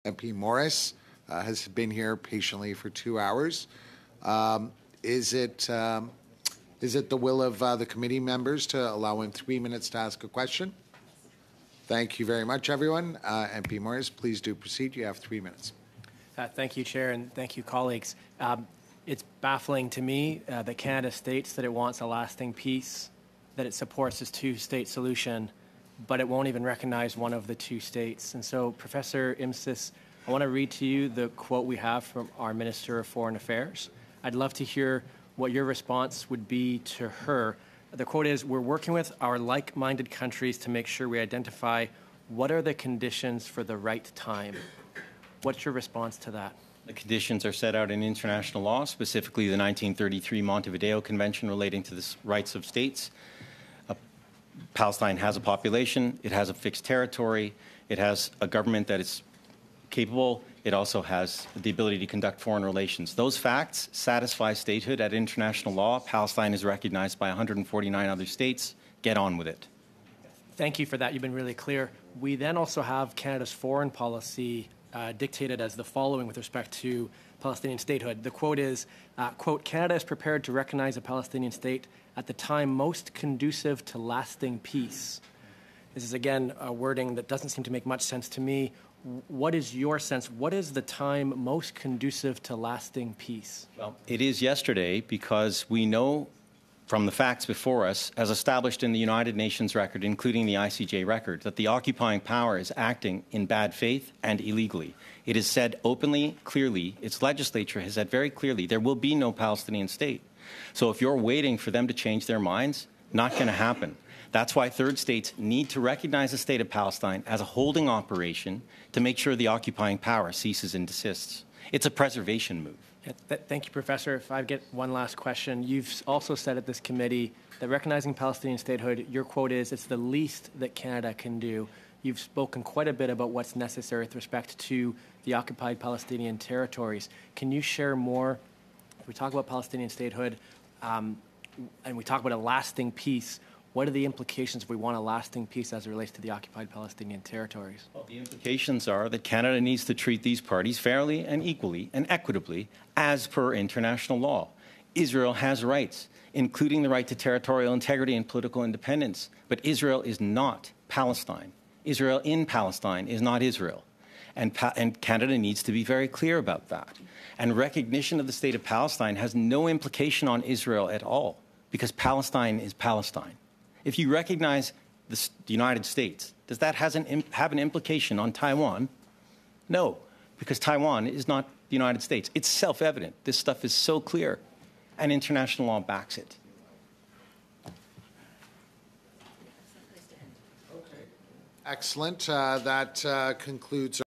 MP Morrice has been here patiently for 2 hours. Is it the will of the committee members to allow him 3 minutes to ask a question? Thank you very much, everyone. MP Morrice, please do proceed. You have 3 minutes. Thank you, Chair, and thank you, colleagues. It's baffling to me that Canada states that it wants a lasting peace, that it supports this two-state solution, but it won't even recognize one of the two states. And so, Professor Imsis, I want to read to you the quote we have from our Minister of Foreign Affairs. I'd love to hear what your response would be to her. The quote is, "We're working with our like-minded countries to make sure we identify what are the conditions for the right time." What's your response to that? The conditions are set out in international law, specifically the 1933 Montevideo Convention relating to the rights of states. Palestine has a population, it has a fixed territory, it has a government that is capable, it also has the ability to conduct foreign relations. Those facts satisfy statehood at international law. Palestine is recognized by 149 other states. Get on with it. Thank you for that. You've been really clear. We then also have Canada's foreign policy dictated as the following with respect to Palestinian statehood. The quote is, quote, "Canada is prepared to recognize a Palestinian state at the time most conducive to lasting peace." This is, again, a wording that doesn't seem to make much sense to me. What is your sense? What is the time most conducive to lasting peace? Well, it is yesterday, because we know from the facts before us, as established in the United Nations record, including the ICJ record, that the occupying power is acting in bad faith and illegally. It is said openly, clearly, its legislature has said very clearly, there will be no Palestinian state. So if you're waiting for them to change their minds, not going to happen. That's why third states need to recognize the state of Palestine as a holding operation to make sure the occupying power ceases and desists. It's a preservation move. Thank you, Professor. If I get one last question, you've also said at this committee that recognizing Palestinian statehood, your quote is, it's the least that Canada can do. You've spoken quite a bit about what's necessary with respect to the occupied Palestinian territories. Can you share more? If we talk about Palestinian statehood and we talk about a lasting peace, what are the implications if we want a lasting peace as it relates to the occupied Palestinian territories? Well, the implications are that Canada needs to treat these parties fairly and equally and equitably as per international law. Israel has rights, including the right to territorial integrity and political independence, but Israel is not Palestine. Israel in Palestine is not Israel. And Canada needs to be very clear about that. And recognition of the state of Palestine has no implication on Israel at all, because Palestine is Palestine. If you recognize the United States, does that have an implication on Taiwan? No, because Taiwan is not the United States. It's self-evident. This stuff is so clear, and international law backs it. Excellent. That concludes